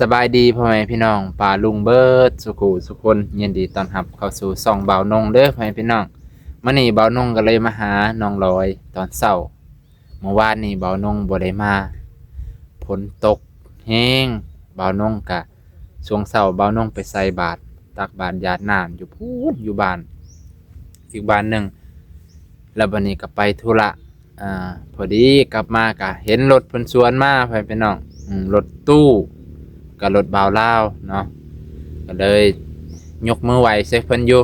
สบายดีพ่อแม่พี่น้องป่าลุงเบิร์ดสุขุสุคนยินดีต้อนรับเข้าสู่ส่องเบานงเด้อพ่อแม่พี่น้องมื้อนี้เบานงก็เลยมาหาน้องลอยตอนเช้าเมื่อวานนี้เบานงบ่ได้มาฝนตกแฮงเบานงกะช่วงเช้าเบานงไปใส่บาตรตักบาตรหยาดน้ำอยู่พูนอยู่บ้านอีกบ้านหนึงแล้วบัดนี้ก็ไปธุระพอดีกลับมาก็เห็นรถเพิ่นสวนมาพ่อแม่พี่น้องรถตู้กับรถบ่าวลาวเนาะก็เลยยกมือไหวใส่เพิ่นอยู่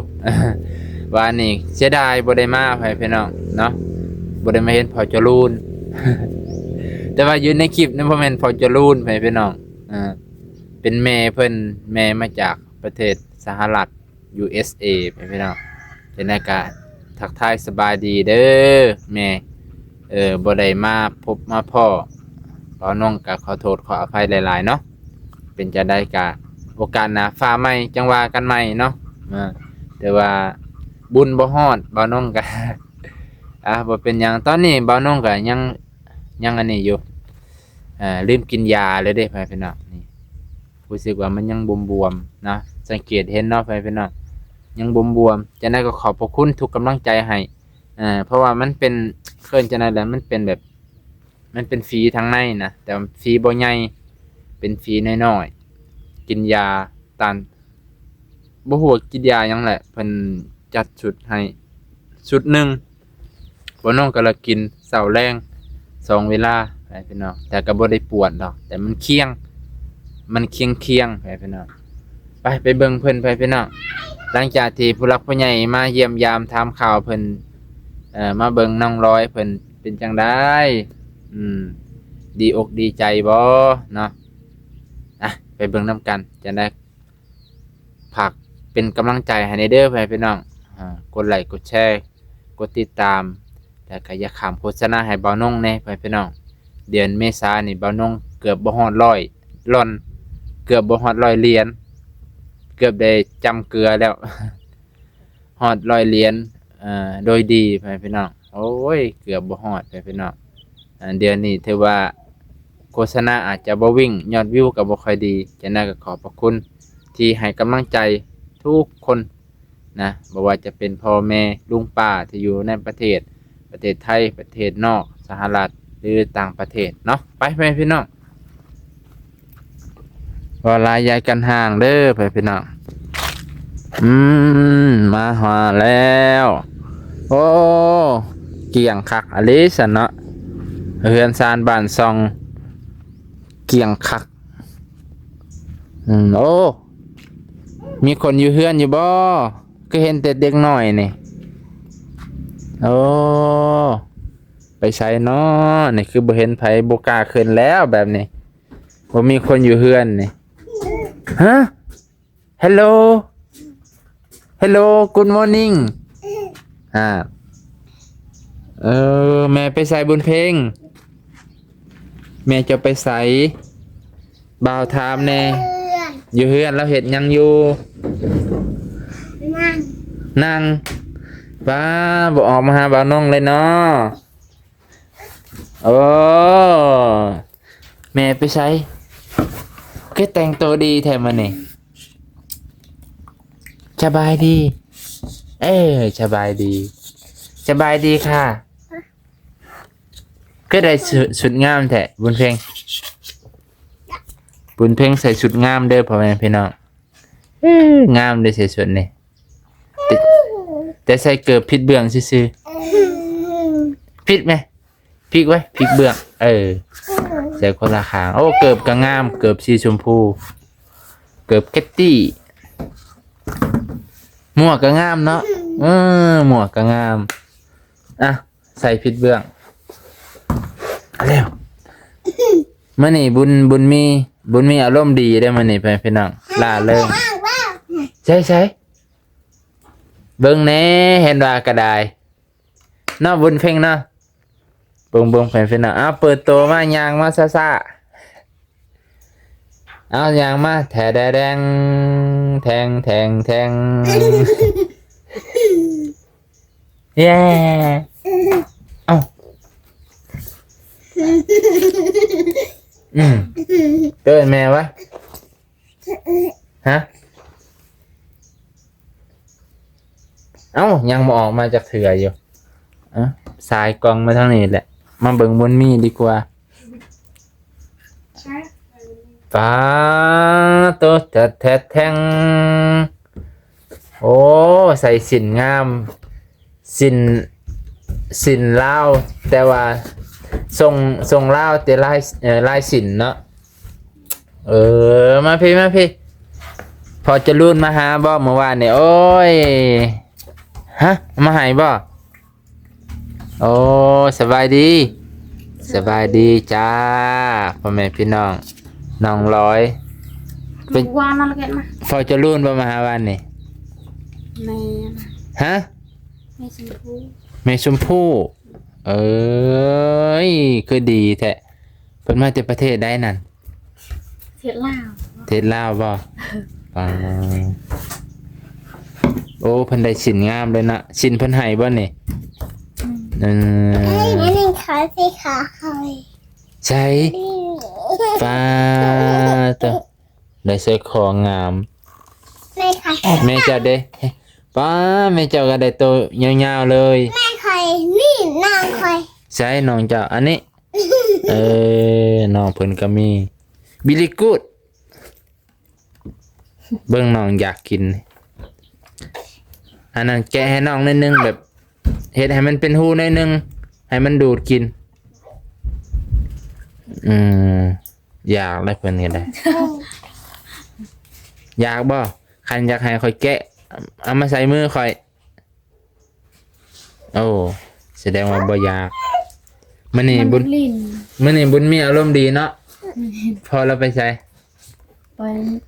ว่านี่เสียดายบ่ได้มาพี่น้องเนาะบ่ได้มาเห็นพ่อจรูน แต่ว่าอยู่ในคลิปนั้นบ่แม่นพ่อจรูนพี่น้องเป็นแม่เพิ่นแม่มาจากประเทศสหรัฐ USA พี่น้องเป็นอากาศทักทายสบายดีเด้อแม่บ่ได้มาพบมาพ่อเบาน้องก็ขอโทษขออภัยหลายๆเนาะเป็นจะได้กะโอกาสหน้าฟ้าใหม่จังว่ากันใหม่เนาะแต่ว่าบุญบ่ฮอดเบาน้องก็ บ่เป็นหยังตอนนี้เบาน้องก็ยังอันนี้อยู่ลืมกินยาเลยเด้พี่น้องนี่รู้สึกว่ามันยังบวมๆนะสังเกตเห็นเนาะพี่น้องยังบวมๆจะได้ก็ขอบพระคุณทุกกำลังใจให้เพราะว่ามันเป็นเคลื่อนจะไหนแหละมันเป็นแบบมันเป็นฝีทางในนะแต่ฝีบ่ใหญ่เป็นฝีน้อยๆกินยาตานบ่ฮู้กินยาหยังแหละเพิ่นจัดชุดให้ชุดหนึงบ่น้องก็ละกินเช้าแลง2เวลาพี่น้องแต่ก็บ่ได้ปวดดอกแต่มันเคียงพี่น้องไปเบิ่งเพิ่นพี่น้องหลังจากที่ผู้หลักผู้ใหญ่มาเยี่ยมยามถามข่าวเพิ่นมาเบิ่งน้องร้อยเพิ่นเป็นจังได๋ดีอกดีใจบ่เนาะไปเบิ่งนำกันจะได้ฝากเป็นกำลังใจให้ในเด้อพี่น้องกดไลค์กดแชร์กดติดตามแล้วก็อย่าข้ามโฆษณาให้เบานงแน่พี่น้องเดือนเมษายนนี่เบานงเกือบบ่ฮอด100ล่อนเกือบบ่ฮอด100เหรียญเกือบได้จำเกลือแล้ว ฮอด100เหรียญโดยดีพี่น้องโอ้ยเกือบบ่ฮอดพี่น้องเดือนนี้ถือว่าโฆษณาอาจจะบ่วิ่งยอดวิวก็บ่ค่อยดีฉะนั้นก็ขอบพระคุณที่ให้กำลังใจทุกคนนะบ่ว่าจะเป็นพ่อแม่ลุงป้าที่อยู่ในประเทศไทยประเทศนอกสหรัฐหรือต่างประเทศเนาะไปพี่น้องว่าลายยายกันห่างเด้อพี่น้องมาหาแล้วโอ้เกี่ยงคักอลิสันเนาะเฮือนซานบ้านซองเกี่ยงคักโอ้มีคนอยู่เฮือนอยู่บ่ก็เห็นแต่เด็กน้อยนี่โอ้ไปใช้เนาะนี่คือบ่เห็นไผบ่กล้าขึ้นแล้วแบบนี้บ่มีคนอยู่เฮือนนี่ฮะ Hello Good morning แม่ไปใส่บุญเพลงแม่จะไปใส่บ่าวถามแน่อยู่เฮือนแล้วเฮ็ดหยังอยู่นั่งป้าบ่ออกมาหาบ่าวน้องเลยเนาะโอ้แม่ไปใส่ก็แต่งตัวดีแท้มื้อนี้สบายดีสบายดีค่ะก็ได้สุดงามแท้บุญเพลงใส่ชุดงามเด้อพ่อแม่พี่น้องงามได้ใส่ชุดนี่แต่ใส่เกือบผิดเบื้องซื่อๆผิดไหมพลิกไว้พลิกเบื้องใส่คนละข้างโอ้เกือบก็งามเกือบสีชมพูเกือบแคตตี้หมวกก็งามเนาะหมวกก็งามใส่ผิดเบื้องเร็วมื้อนี้บุญมีอารมณ์ดีได้มื้อนี้พี่น้องล่าเริงใช่เบิ่งแน่เห็นว่าก็ได้เนาะบุญเพ่งเนาะเบิ่งพี่น้องเปิดตัวมายางมาซ่าๆยางมาแถแดงแทงเย้เกินแม่วะ ฮะเอ้ายังบ่ออกมาจากเถื่ออยู่อ่ะสายกองมาทางนี้แหละมาเบิ่งบนมีดีกว่าป้าตัวจะแท้แทงโอ้ใส่สินงามสินลาวแต่ว่าทรงลาวแต่ลายสินเนาะมาพี่พอจะรุ่นมาหาบ่เมื่อวานเนี่ยโอ้ยฮะมาหายบ่โอ้สบายดีจ้าพ่อแม่พี่น้องน้องร้อยเป็นวานอะไรกันมาพอจะรุ่นบ่มาหาวันนี่แม่ฮะแม่ชมพู่เอ้ยคือดีแท้เพิ่นมาจากประเทศใดนั่นประเทศลาวบ่ปังโอ้เพิ่นได้สินงามเลยนะสินเพิ่นให้บ่นี่อันนี้ขาสิขาใครใช่ป้าตัวได้ใส่ของงามแม่เจ้าเด้ป้าแม่เจ้าก็ได้ตัวยาวๆเลยแม่ใครนี่นางใครใช่น้องเจ้าอันนี้น้องเพิ่นก็มีบิลลี่กูดเบิ่งน้องอยากกินอันนั้นแกะให้น้องนิดนึงแบบเฮ็ดให้มันเป็นหูหน่อยนึงให้มันดูดกินอยากได้เพิ่นก็ได้อยากบ่คันอยากให้ค่อยแกะเอามาใส่มือค่อยโอ้แสดงว่าบ่อยากมื้อนี้บุญมีอารมณ์ดีเนาะพอเราไปใส่ไ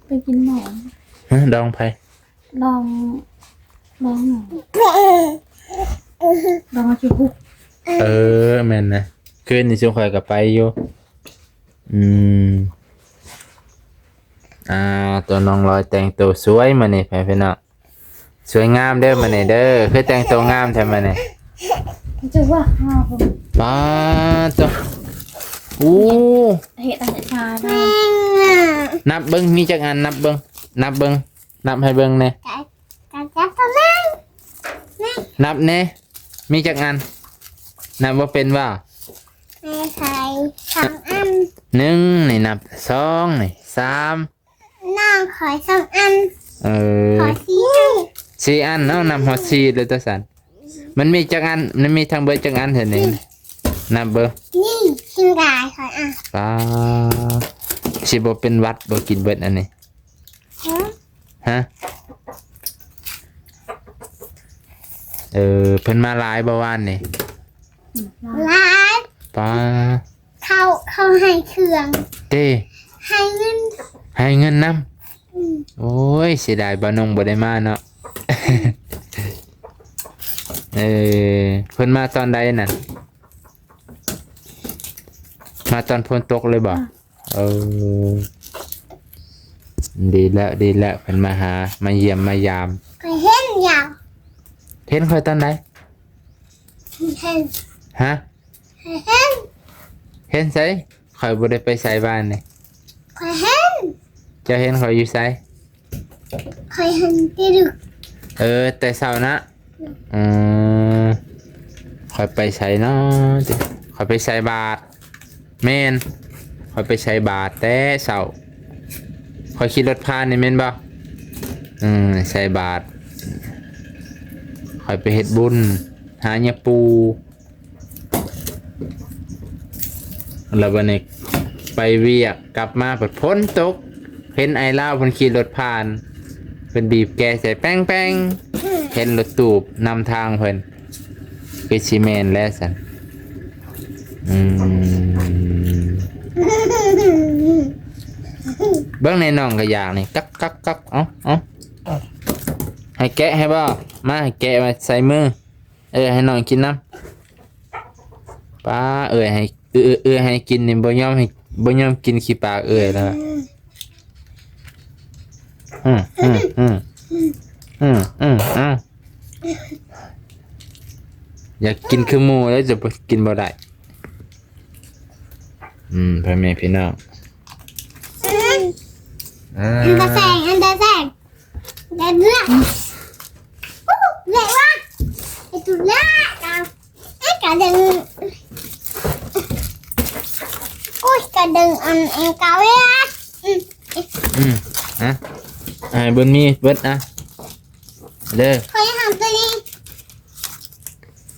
ปกินหนอนดองไผดองหนอนดองชิคุแม่นนะคืนนี้สิค่อยก็ไปอยู่ตัวน้องลอยแต่งตัวสวยมานี่พี่น้องสวยงามเด้อมานี่เด้อคือแต่งตัวงามแท้มานี่จะว่า5 คนป้าตัวเฮ็ดอะไรชาได้นับเบิ่งมีจักอันนับเบิ่งนับให้เบิ่งแน่นับแน่มีจักอันนับบ่เป็นว่าแม่ใคร2 อัน1นี่นับ2นี่3น้องขอ2 อันขอ4 อันเนาะนับฮอด4เลยตาสันมันมีจักอันมันมีทั้งเบิดจักอันเห็นนี่นับเบิ่งนี่กินได้ขอป้าสิบ่เป็นวัดบ่กินเบิดอันนี้ฮะเพิ่นมาหลายบ่วานนี่หลายป้าเขาให้เครื่องให้เงินนำโอ้ยเสียดายบ่นงบ่ได้มาเนาะเพิ่นมาตอนใดน่ะมาตอนฝนตกเลยบ่ดีแล้วเพิ่นมาหามาเยี่ยมมายามเห็นยาวเห็นค่อยตอนไหนฮะเห็นไสค่อยบ่ได้ไปไสบ้านนี่จะเห็นค่อยอยู่ไสค่อยเห็นที่ดึกแต่เช้านะค่อยไปไสเนาะค่อยไปใส่บาตรแม่นค่อยไปใส่บาตรแต่เช้าค่อยขี่รถผ่านนี่แม่นบ่ใส่บาตรค่อยไปเฮ็ดบุญหาหญ้าปูแล้ววันนี้ไปเวียกกลับมาเปิดพ้นตกเห็นไอ้ลาวเพิ่นขี่รถผ่านเพิ่นบีบแกใส่แป้งเห็นรถตูบนำทางเพิ่นคือสิแม่นแล้วซั่นเบิ่งในน้องก็อยากนี่กักเอาให้แกะให้บ่มาให้แกะมาใส่มือให้น้องกินน้ำป้าให้ให้กินนี่บ่ยอมกินขี้ปากแล้วอยากกินคือหมูแล้วจะกินบ่ได้พ่อแม่พี่น้อง อันตะแสงเด็ดเลือดเลยวะไอ้ตุ่ล่าไอ้กระดึงอุ้ยกระดึงอันเองเกาเว้ย ฮะบนมีเบิดนะเด้อ เคยทำตัวนี้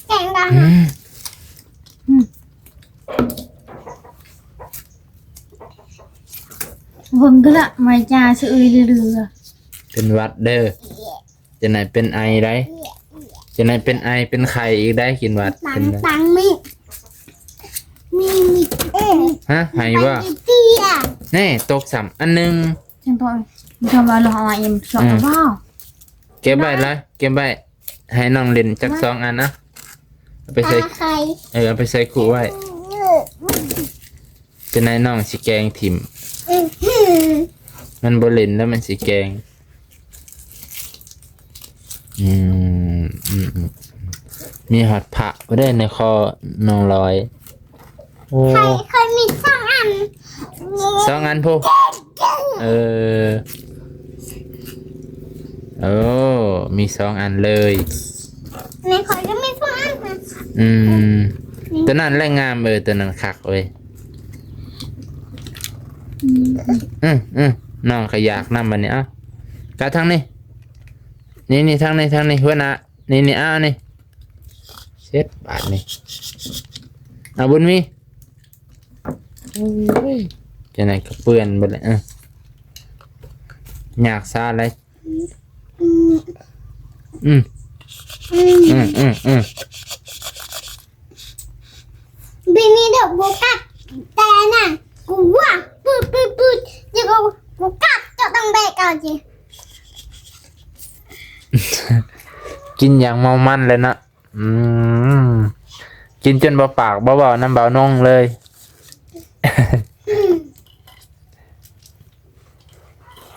แข่งกัน เบิ่งก็ละไม่จ่าซื้อเรือ เป็นหวัดเด้อจะไหนเป็นไอได้จะไหนเป็นไอเป็นไข่อีกได้กินหวัด ตั เป็ ง น ตังมีฮะไห้ว่า เตี้ย แน่ตกสามอันหนึง จังตัวทำอะไรหอเอ็มสองว้าว เก็บไว้ละเก็บไว้ให้น้องเล่นจัก2 อันนะเอาไปใส่ ใคร เอาไปใส่ขู่ไว้จะไหนน้องสิแกงถิ่มมันบ่เล่นแล้วมันสิแกงมีหอดผักบ่ได้ในคอน้องลอยโอ้ เคยมีสองอัน 2 อันพูเออโอ้มี2 อันเลย ในคอยก็มีสองอันนะ ตัวนั้นแรงงามตัวนั้นคักเว้ยน้องก็อยากนำบัดนี้เอ้ากะทางนี้นี่ทางนี้หัวหน้านี่เอานี่เช็ดบาดนี่เอาบุญมีจะไหนก็เปื้อนเบิดเลยอยากซาเลยบีนี่เดี๋ยวกูกัดแต่น่ะกูว่าปืดเดี๋ยวกูกัดจะต้องแบกเอาจี กินอย่างเมามันเลยนะกินจนเบาปากเบาน้ำเบานงเลย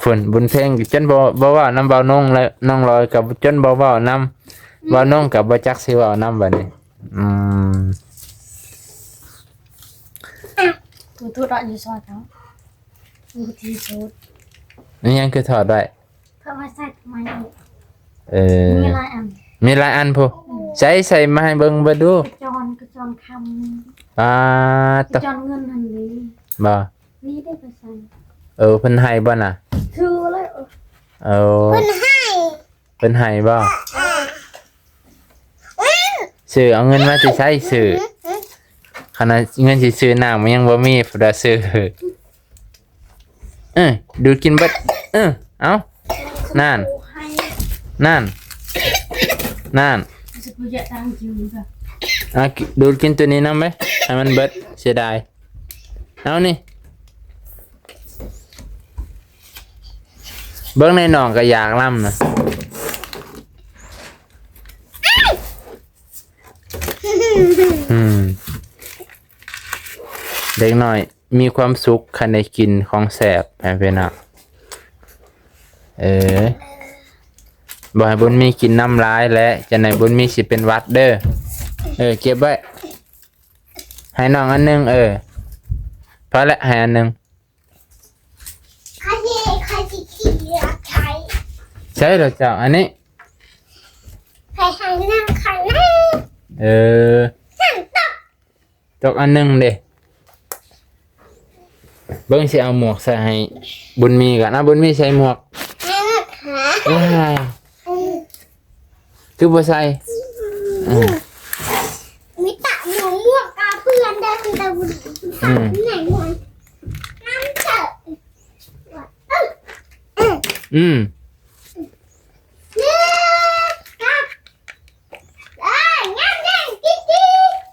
ฝนบุญเพลงจนบ่ว่าน้ำเบานงเลยน้องลอยกับจนบ่น้ำเบานงกับบ่จักสิเว้าน้ำบัดนี้ทุดๆอยู่ซอยเขาดูที่สุด นี่ยังคือถอดได้ เพื่อมาใส่ทำไมมีหลายอัน มีหลายอันพูใส่มาให้เบิ่งเบิ่งดู กระจรคำ ปา ก ต ระจรเงินหันนี้ บ่ นี่ได้ไปใส่ เพิ่นให้บ่น่ะ ชื่อเลย คนให้ เพิ่นให้บ่ซื้อเอาเงินมาสิใช้ซื้อขนาดเงินสิซื้อน้ำมันยังบ่มีพุ่นน่ะซื้อดูดกินเบิดเอานั่น ให้ นั่น รู้สึกว่าจะตั้งชื่อแบบ ดูดกินตัวนี้นำไหมให้มันเบิดเสียดายเอานี่เบิ่งในหนองก็อยากล่ำนะเด็กน้อยมีความสุขคันได้กินของแสบแผ่นเป็นอ่ะบ่ให้บุญมีกินน้ำร้ายและจะไหนบุญมีสิเป็นหวัดเด้อเก็บไว้ให้น้องอันหนึงพอละให้อันหนึง ใครที่ขี่ใคร ใช่เหรอเจ้าอันนี้ ใครให้นั่งใครนั่ง ตกอันหนึงเด้เบิ่งสิเอาหมวกใส่ให้บุญมีก่อนนะบุญมีใส่หมวก ให้นั่งขา ว้ายคือบ่ใส่ มีตะหมูหมวกกาเพื่อนได้คุณตาบุญไหนวะน้ำเถอะ เนี่ยครับงั้นกิ๊ก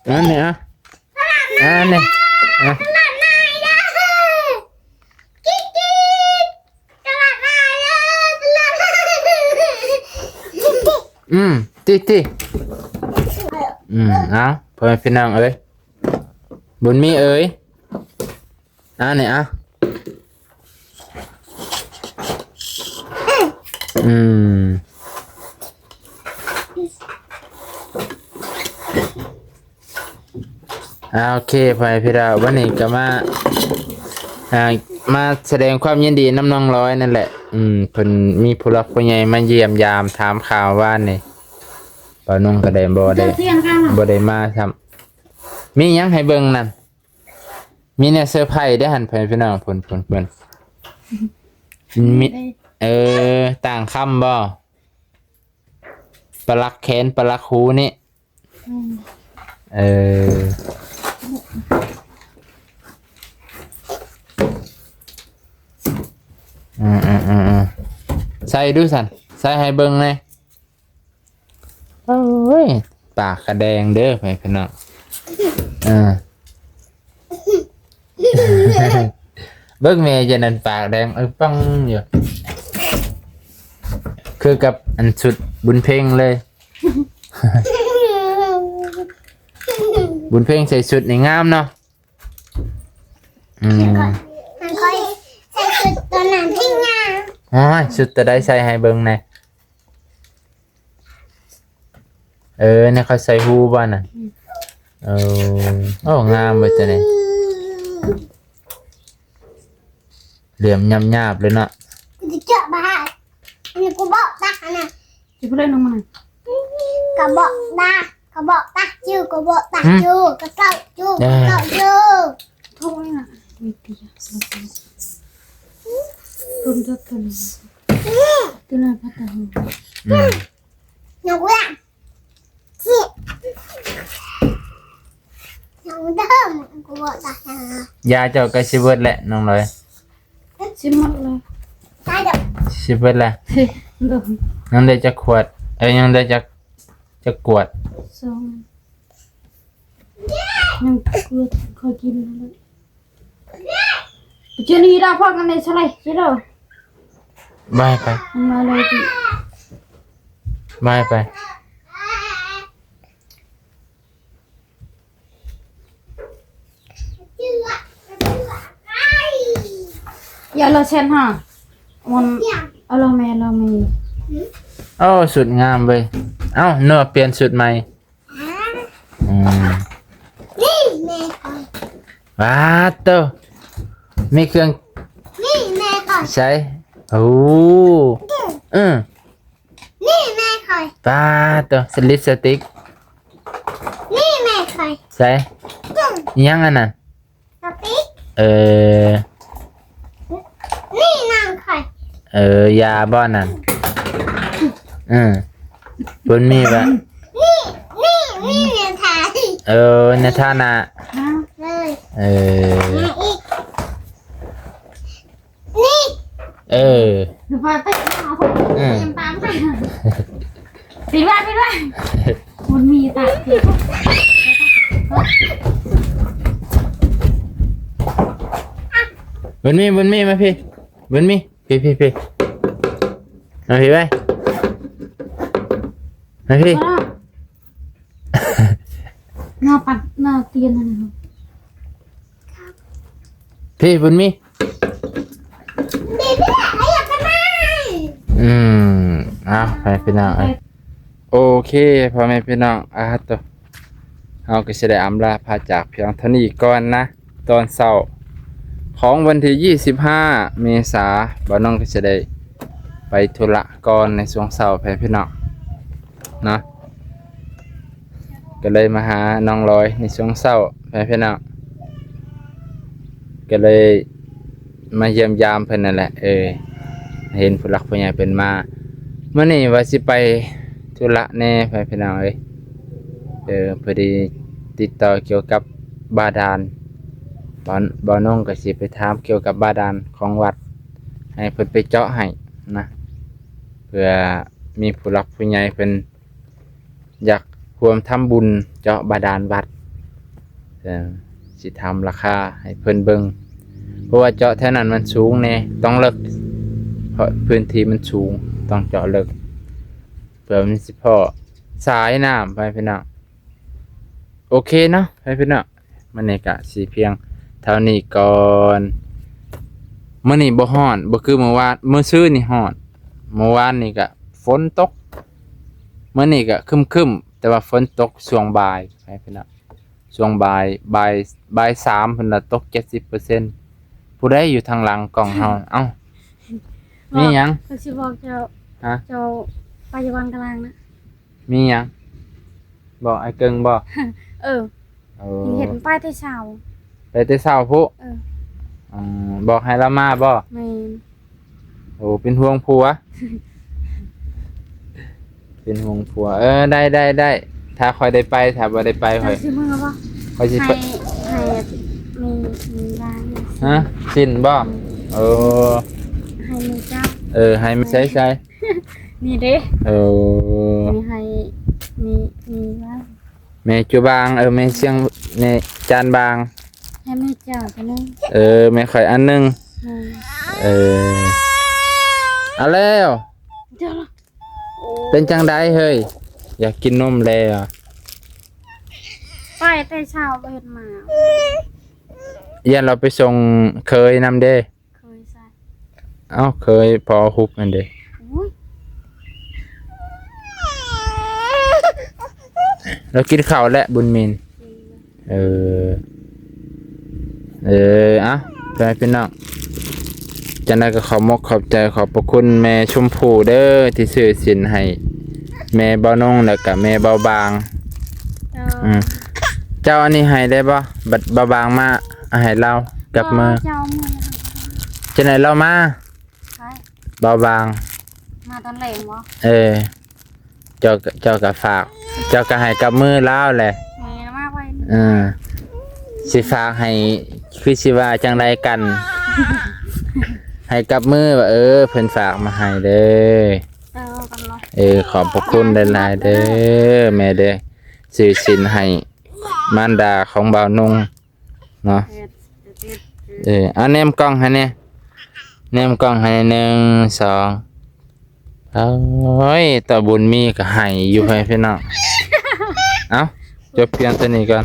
อันนี้อันนี้ ตลาดนายนะกิ๊กตลาดนายนะตลาดนาย ติเอาพ่อแม่พี่น้องเอ้ยบุญมีเอ้ยอันนี้โอเคพ่อแม่พี่น้องวันนี้ก็มา อ่ามาแสดงความยินดีน้ำน้องร้อยนั่นแหละเพิ่นมีผู้หลักผู้ใหญ่มาเยี่ยมยามถามข่าวว่านี่ปานุ่งก็ได้บ่ได้ เที่ยงข้าง บ่ได้มาซ้ำมีหยังให้เบิ่งนั่นมีแนวเซอร์ไพรส์ได้อหั่นเพิ่นพี่น้องเพิ่นมีต่างคำบ่ปลักแขนปลักหูนี่เออใส่ดูสันใส่ให้เบิ่งเลยโอ้ยปากกระแดงเด้อไปพี่น้องเบิ่งแม่จะนั่นปากแดงปังอยู่คือกับอันสุดบุญเพ่งเลย บุญเพ่งใส่สุดนี่งามเนาะมันค่อยใส่ชุดตัวนั้นที่งาม อ๋อสุดจะได้ใส่ให้เบิ่งแน่เนี่ยเขาใส่ฮูบ้านน่ะโอ้งามเบิดตัวนี้เหลี่ยมหยาบๆเลยเนาะ กูจะเจาะบ้าอันนี้กูบอกตานะ จะพูดเรื่องน้องมัน กระบอกตากระบอกตาจูกระบอกตาจูกระเก้าจูกระเก้าจู โทษเลยนะไม่ตีรุ่นเจ้าตัวนี้ตัวนั้นพัฒนา หนูละที่หนูเดิมกูบอกตานะ ยาเจ้าก็สิเบิดแหละน้องเลย ชิมหมดเลย ตาเด็ก สิเบิดแหละ เฮ้ยเดิม ยังได้จักขวดยังได้จักกวด สองยังเกลือคอยกินเลยเจนี่ได้พ่อกันในสไลด์ใช่ไหม บายไป มาเลยดิ บายไป เจือไอ้ อย่าละเช่นฮะมันอะไรไม่อะไรไม่ โอ้สุดงามเว้ยเอ้าเนื้อเปลี่ยนสุดใหม่ นี่แม่ก่อน ว้าเต้ามีเครื่อง นี่แม่ก่อน ใช้โอ้นี่แม่คอย ป้าเต้าสลิปสติ๊ก นี่แม่คอย ใช้ยังอันน่ะ สติ๊ก นี่นางคอย ยาบ้อนนั่นบนมีปะ นี่เรียนไทย ในท่านา เลย อ มาอีกนี่ เดี๋ยวพอไปเอาเตรียมตามไปปิดไว้มันมีตาเทียม บนมีมาพี่บนมีพี่มาพี่ไปมาพี่ หน้าปัดหน้าเตียนนั่นนะ พี่บนมี เบบี้อะไรอยากกันไหม เอาไปพี่น้องโอเคพ่อแม่พี่น้องตัวเราก็จะได้อำลาพาจากเพียงเท่านี้ก่อนนะตอนเช้าของวันที่25 เมษายนบ่าวน้องก็จะได้ไปธุระก่อนในช่วงเช้าพ่อแม่พี่น้องนะก็เลยมาหาน้องลอยในช่วงเช้าพ่อแม่พี่น้องก็เลยมาเยี่ยมยามเพิ่นนั่นแหละเห็นผู้หลักผู้ใหญ่เป็นมาเมื่อนี้ว่าสิไปธุระแน่ไปพี่น้องพอดีติดต่อเกี่ยวกับบาดาลบ่น้องก็สิไปถามเกี่ยวกับบาดาลของวัดให้เพิ่นไปเจาะให้นะเพื่อมีผู้หลักผู้ใหญ่เพิ่นอยากร่วมทำบุญเจาะบาดาลวัดสิทำราคาให้เพิ่นเบิ่งเพราะว่าเจาะแถวนั้นมันสูงแน่ต้องเลิกเพราะพื้นที่มันสูงต้องเจาะเลิกเพื่อมันสิพอสายน้ำไปพี่น้องโอเคเนาะไปพี่น้องมันนี่กะสีเพียงเท่านี้ก่อนมื้อนี้บ่ฮ้อนบ่คือเมื่อวานมื้อซื่อนี่ฮ้อนเมื่อวานนี่ก็ฝนตกมื้อนี้ก็ครึ้มๆแต่ว่าฝนตกช่วงบ่ายไปพี่น้องช่วงบ่าย3เพิ่นน่ะตก 70% ผู้ใดอยู่ทางหลังกล่องเฮาเอ้ามีหยัง ก็สิบอกเจ้า ฮะ เจ้าปัจจุบันกำลังนะ มีหยังบอกไอ้เกิงบ่ เออ เออ เห็นป้ายที่เสา ไปแต่เช้าพุ เออ บอกให้เรามาบ่ แม่น โอ้เป็นห่วงผัว เป็นห่วงผัว ได้ถ้าคอยได้ไปถ้าบ่ได้ไปค เจ้า อย สิมือบ่ คอยสิ ให้ ไป ให้มีบ้าง ฮะสิ้นบ่เออ ให้มีเจ้า ให้มันใช้ นี่เด้ เออ มีให้มีบ้าง แม่จูบางแม่เสียงแม่จานบาง ให้มีเจ้าจะนึง แม่ข่อยอันหนึง แม่ เอาแล้ว เจ้าล่ะ เป็นจังไดเฮ้ยอยากกินนมแล้ว ไปแต่เช้าไปเฮ็ดมา ยันเราไปส่งเคยนำเด้ เคยใส่ เอ้าเคยพอฮุบอันเด้ โอ้ย เรากินข้าวและบุญมีนเอ่ะไปพี่น้องจังได๋ก็ขอมกขอบใจขอบพระคุณแม่ชมพู่เด้อที่ซื้อสินให้ แม่เบานงแล้วก็แม่เบาบาง เจ้า เจ้าอันนี้ให้ได้บ่บัดเบาบางมาเอาให้เรากับมือ เจ้ามือ จังได๋เรามา ใช่ เบาบาง มาตอนแหลงบ่ เจ้าก็ฝาก เจ้าก็ให้กับมือลาวแหละ แม่มาไว้ สิฝากให้คือสิว่าจังไดกัน ให้กับมือว่าเพิ่นฝากมาให้เด้อ เจ้ากันเนาะ ขอบพระคุณหลายๆเด้อแม่เด้อซื้อสินให้มารดาของบ่าวนุ่งเนาะเอาแนมกล้องให้แน่แนมกล้องให้1 2โอ้ยตาบุญมีก็ให้อยู่ให้พี่น้อง เอ้าจบเพียงเท่านี้ก่อน